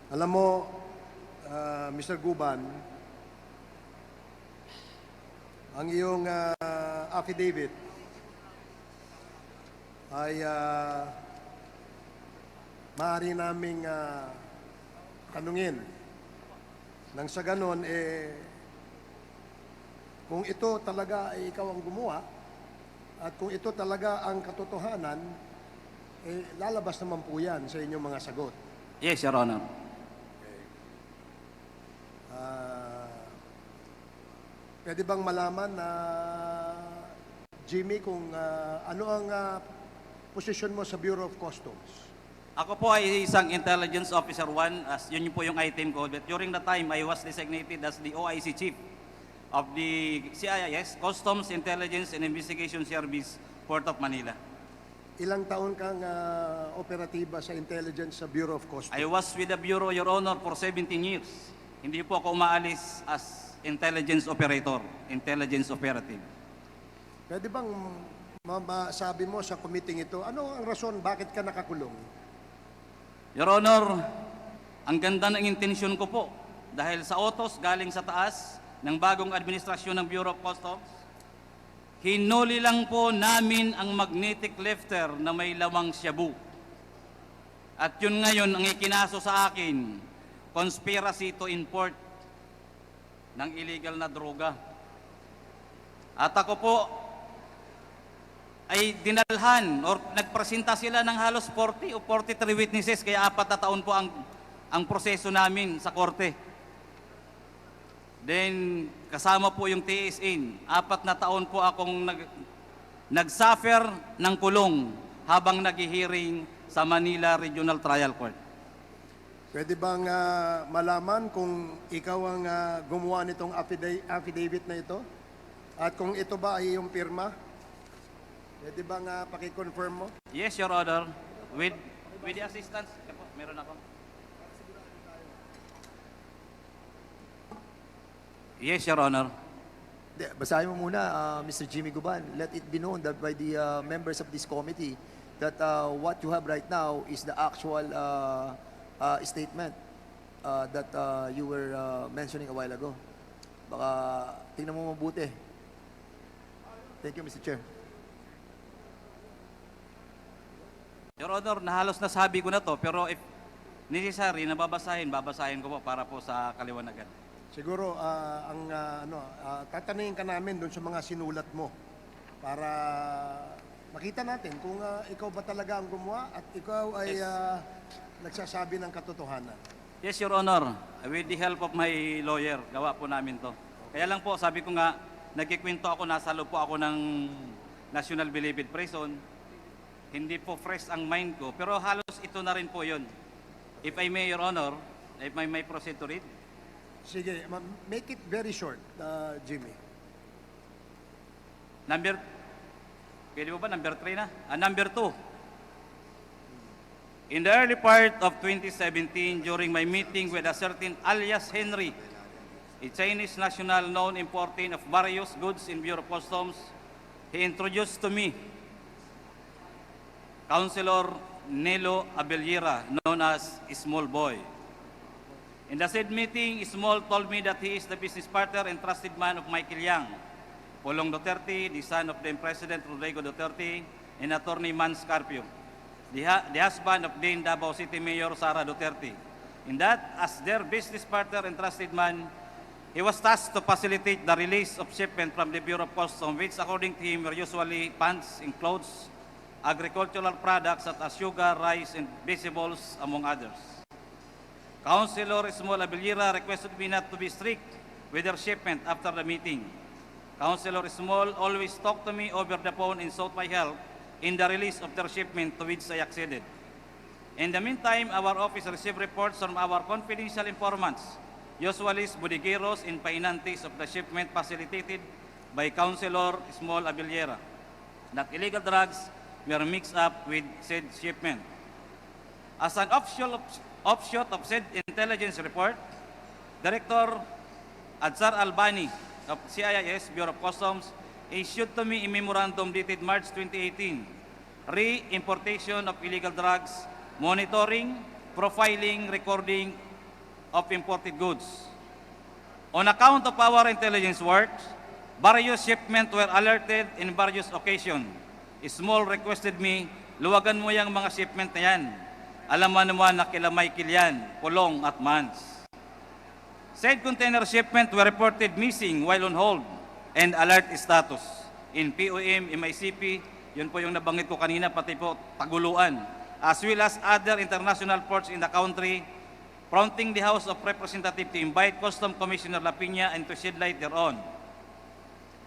Alam mo, Mr. Guban, ang iyong affidavit ay maaari naming tanungin. Nang sa ganon, kung ito talaga ay ikaw ang gumawa at kung ito talaga ang katotohanan, lalabas naman po yan sa inyong mga sagot. Yes, Your Honor. Pwede bang malaman na Jimmy kung ano ang posisyon mo sa Bureau of Customs? Ako po ay isang Intelligence Officer 1, as yun po yung item ko. But during the time, I was designated as the OIC Chief of the CIS, Customs Intelligence and Investigation Service, Port of Manila. Ilang taon kang operatiba sa intelligence sa Bureau of Customs? I was with the Bureau, Your Honor, for 17 years. Hindi po ako umaalis as intelligence operator, intelligence operative. Pwede bang masabi mo sa committee ito, ano ang rason bakit ka nakakulong? Your Honor, ang ganda ng intensyon ko po dahil sa utos galing sa taas ng bagong administrasyon ng Bureau of Customs, hinuli lang po namin ang magnetic lifter na may lawang shabu. At yun ngayon ang ikinaso sa akin, conspiracy to import ng illegal na droga. At ako po ay dinalhan or nagpresenta sila ng halos 40 o 43 witnesses, kaya 4 na taon po ang proseso namin sa korte. Then kasama po yung TSN, 4 na taon po akong nagsuffer ng kulong habang naghihiring sa Manila Regional Trial Court. Pwede bang malaman kung ikaw ang gumawa nitong affidavit na ito? At kung ito ba ay iyong pirma? Pwede bang paki-confirm mo? Yes, Your Honor. With the assistance, meron ako. Yes, Your Honor. Basahin mo muna, Mr. Jimmy Guban. Let it be known that by the members of this committee that what you have right now is the actual statement that you were mentioning a while ago. Baka tingnan mo mabuti. Thank you, Mr. Chair. Your Honor, nahalos nasabi ko na to, pero if necessary na babasahin ko po para po sa kaliwanagan. Siguro tatanungin ka namin doon sa mga sinulat mo para makita natin kung ikaw ba talaga ang gumawa at ikaw ay nagsasabi ng katotohanan. Yes, Your Honor. With the help of my lawyer, gawa po namin to. Kaya lang po, sabi ko nga, nagkikwento ako, nasa loob po ako ng National Bilibid Prison. Hindi po fresh ang mind ko, pero halos ito na rin po yun. If I may, Your Honor, if I may proceed to read. Sige, make it very short, Jimmy. Pwede mo ba number 3 na? Number 2. In the early part of 2017, during my meeting with a certain alias Henry, a Chinese national known importing of various goods in Bureau of Customs, he introduced to me Councilor Nelo Abellira, known as Small Boy. In the said meeting, Small told me that he is the business partner and trusted man of Michael Yang, Pulong Duterte, the son of then President Rodrigo Duterte, and Attorney Man Scarpio, the husband of then Davao City Mayor Sara Duterte. In that, as their business partner and trusted man, he was tasked to facilitate the release of shipment from the Bureau of Customs, which according to him were usually pants and clothes, agricultural products such as sugar, rice, and vegetables, among others. Councilor Small Abellira requested me not to be strict with their shipment after the meeting. Councilor Small always talked to me over the phone and sought my help in the release of their shipment, to which I acceded. In the meantime, our office received reports from our confidential informants, usually bodegueros and painantes of the shipment facilitated by Councilor Small Abellira, that illegal drugs were mixed up with said shipment. As an offshoot of said intelligence report, Director Adzar Albani of CIS Bureau of Customs issued to me a memorandum dated March 2018, re-importation of illegal drugs, monitoring, profiling, recording, of imported goods. On account of our intelligence work, various shipments were alerted in various occasions. Small requested me, luwagan mo yung mga shipment na yan. Alam mo naman na kilamay kilyan, pulong at mans. Said container shipment were reported missing while on hold and alert status. In POM, MICP, yun po yung nabanggit ko kanina, pati po Taguluan, as well as other international ports in the country, prompting the House of Representatives to invite Custom Commissioner Lapina and to shed light thereon.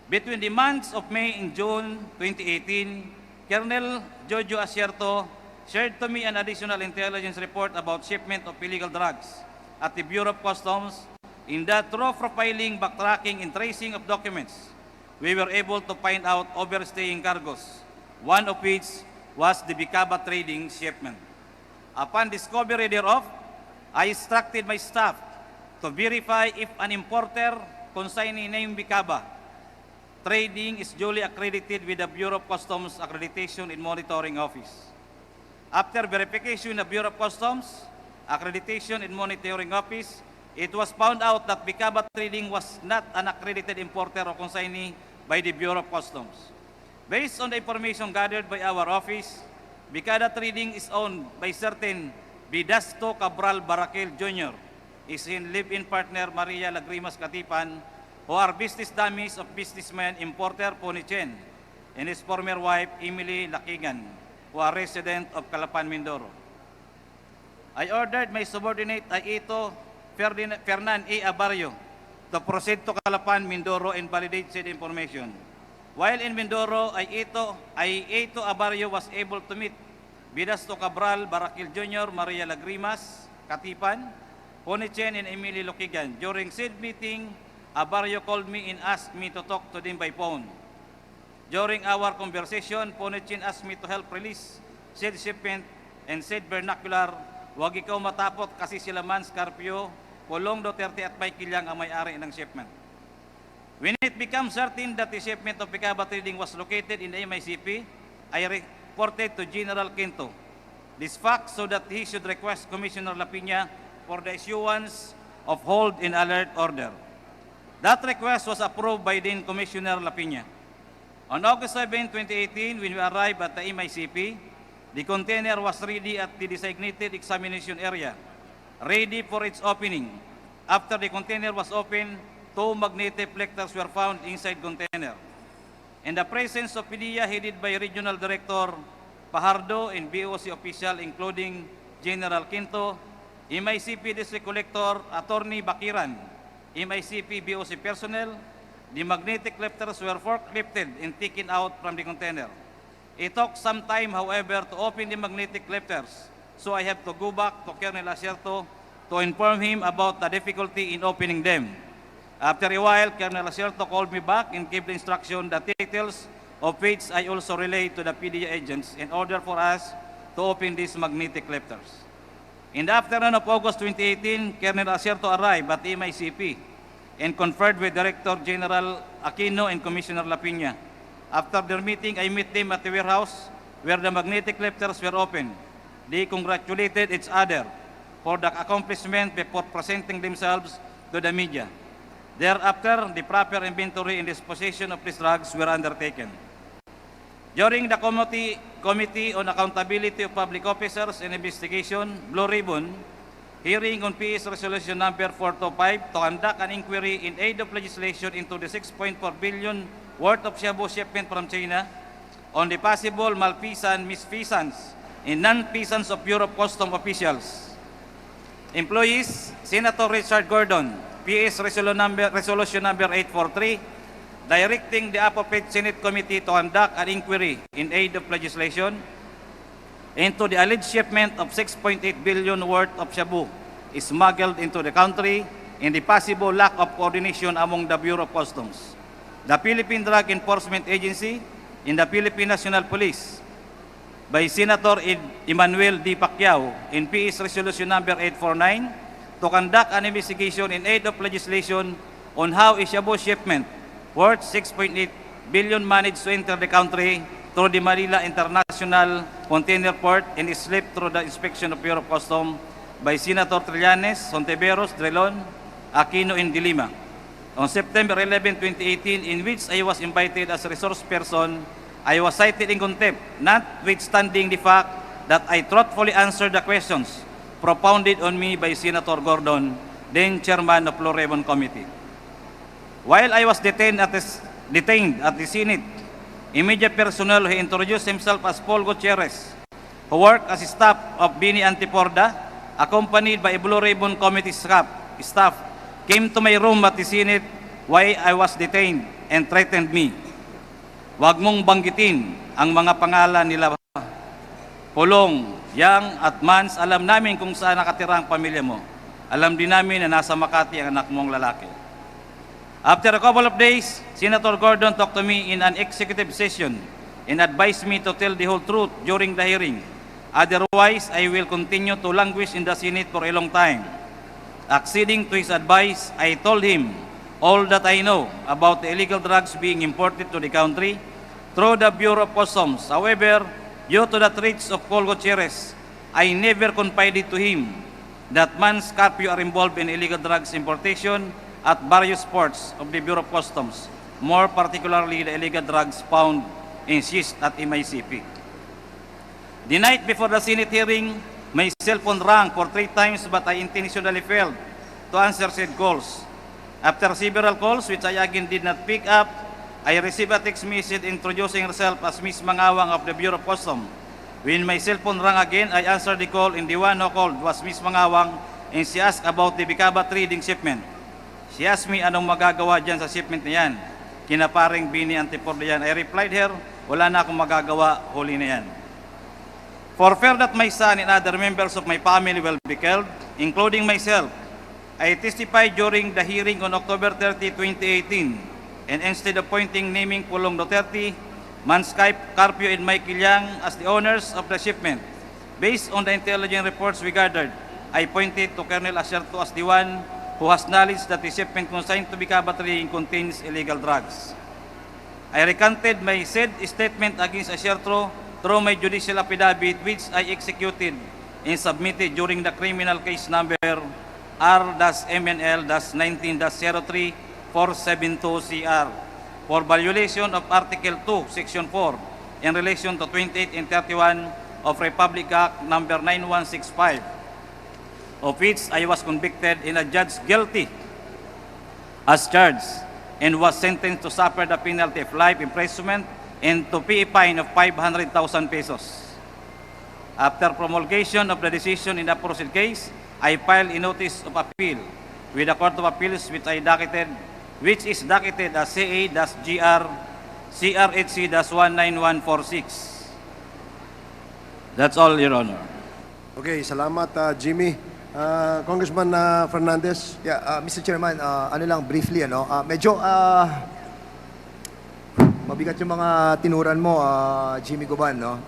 Between the months of May and June 2018, Colonel Jojo Asierto shared to me an additional intelligence report about shipment of illegal drugs at the Bureau of Customs. In that through profiling, backtracking, and tracing of documents, we were able to find out overstaying cargoes, one of which was the Bicaba trading shipment. Upon discovery thereof, I instructed my staff to verify if an importer consigning name Bicaba Trading is duly accredited with the Bureau of Customs Accreditation and Monitoring Office. After verification of Bureau of Customs Accreditation and Monitoring Office, it was found out that Bicaba Trading was not an accredited importer or consignee by the Bureau of Customs. Based on the information gathered by our office, Bicaba Trading is owned by certain Bidasto Cabral Baraquel Jr., his live-in partner Maria Lagrimas Katipan, who are business dummies of businessman importer Ponichen, and his former wife Emily Lakigan, who are resident of Calapan, Mindoro. I ordered my subordinate Aito Fernan A. Abarrio to proceed to Calapan, Mindoro and validate said information. While in Mindoro, Aito Abarrio was able to meet Bidasto Cabral Baraquel Jr., Maria Lagrimas Katipan, Ponichen, and Emily Lakigan. During said meeting, Abarrio called me and asked me to talk to them by phone. During our conversation, Ponichen asked me to help release said shipment and said vernacular, "Wag ikaw matapot kasi sila man Scarpio, Pulong Duterte at Mike Kilyang ang may-ari ng shipment." When it becomes certain that the shipment of Bicaba Trading was located in the MICP, I reported to General Quinto this fact so that he should request Commissioner Lapina for the issuance of hold and alert order. That request was approved by then Commissioner Lapina. On August 7, 2018, when we arrived at the MICP, the container was ready at the designated examination area, ready for its opening. After the container was opened, 2 magnetic reflectors were found inside container. In the presence of PDEA headed by Regional Director Pajardo and BOC official including General Quinto, MICP District Collector Attorney Bakiran, MICP BOC personnel, the magnetic reflectors were forklifted and taken out from the container. It took some time, however, to open the magnetic reflectors, so I have to go back to Colonel Asierto to inform him about the difficulty in opening them. After a while, Colonel Asierto called me back and gave the instruction that details of which I also relayed to the PDEA agents in order for us to open these magnetic reflectors. In the afternoon of August 2018, Colonel Asierto arrived at MICP and conferred with Director General Aquino and Commissioner Lapina. After their meeting, I met them at the warehouse where the magnetic reflectors were opened. They congratulated each other for the accomplishment before presenting themselves to the media. Thereafter, the proper inventory and disposition of these drugs were undertaken. During the Committee on Accountability of Public Officers and Investigation, Blue Ribbon, hearing on PS Resolution Number 425 to conduct an inquiry in aid of legislation into the 6.4 billion worth of shabu shipment from China on the possible malfeasance, misfeasance, and non-feasance of Bureau of Customs officials. Employees, Senator Richard Gordon, PS Resolution Number 843, directing the appropriate Senate Committee to conduct an inquiry in aid of legislation into the alleged shipment of 6.8 billion worth of shabu smuggled into the country and the possible lack of coordination among the Bureau of Customs, the Philippine Drug Enforcement Agency, and the Philippine National Police by Senator Emmanuel D. Pacquiao in PS Resolution Number 849 to conduct an investigation in aid of legislation on how a shabu shipment worth 6.8 billion managed to enter the country through the Manila International Container Port and is slipped through the inspection of Bureau of Customs by Senator Trillanes, Hontiveros, Drilon, Aquino, and De Lima on September 11, 2018, in which I was invited as a resource person. I was cited in contempt, notwithstanding the fact that I truthfully answered the questions propounded on me by Senator Gordon, then chairman of Blue Ribbon Committee. While I was detained at the Senate, immediate personnel who introduced himself as Paul Gutierrez, who worked as staff of Bini Antiporda, accompanied by a Blue Ribbon Committee staff, came to my room at the Senate while I was detained and threatened me. Huwag mong banggitin ang mga pangalan nila Pulong, Yang at Mans. Alam namin kung saan nakatira ang pamilya mo. Alam din namin na nasa Makati ang anak mong lalaki. After a couple of days, Senator Gordon talked to me in an executive session and advised me to tell the whole truth during the hearing. Otherwise, I will continue to languish in the Senate for a long time. Acceding to his advice, I told him all that I know about the illegal drugs being imported to the country through the Bureau of Customs. However, due to the threats of Paul Gutierrez, I never confided to him that Mans Carpio are involved in illegal drugs importation at various ports of the Bureau of Customs, more particularly the illegal drugs found in seized at MICP. The night before the Senate hearing, my cell phone rang for 3 times, but I intentionally failed to answer said calls. After several calls, which I again did not pick up, I received a text message introducing herself as Miss Mangawang of the Bureau of Customs. When my cell phone rang again, I answered the call, and the one who called was Miss Mangawang, and she asked about the Bicaba trading shipment. She asked me anong magagawa dyan sa shipment na yan. Kinaparing Bini Antiporda yan. I replied her, wala na akong magagawa, huli na yan. For fear that my son and other members of my family will be killed, including myself, I testified during the hearing on October 30, 2018, and instead of naming Pulong Duterte, Mans Carpio and Michael Yang as the owners of the shipment, based on the intelligence reports we gathered, I pointed to Colonel Acerto as the one who has knowledge that the shipment consigned to Bicaba trading contains illegal drugs. I recanted my said statement against Acerto through my judicial affidavit, which I executed and submitted during the criminal case number R-MNL-19-03-472CR for violation of Article 2, Section 4 in relation to 28 and 31 of Republic Act number 9165, of which I was convicted and adjudged guilty as charged and was sentenced to suffer the penalty of life imprisonment and to pay a fine of 500,000 pesos. After promulgation of the decision in the aforesaid case, I filed a notice of appeal with the Court of Appeals, which is docketed as CA-GR CRHC-19146. That's all, Your Honor. Okay, salamat Jimmy. Congressman Fernandez. Yeah, Mr. Chairman, ano lang briefly, medyo mabigat yung mga tinuran mo, Jimmy Guban, no?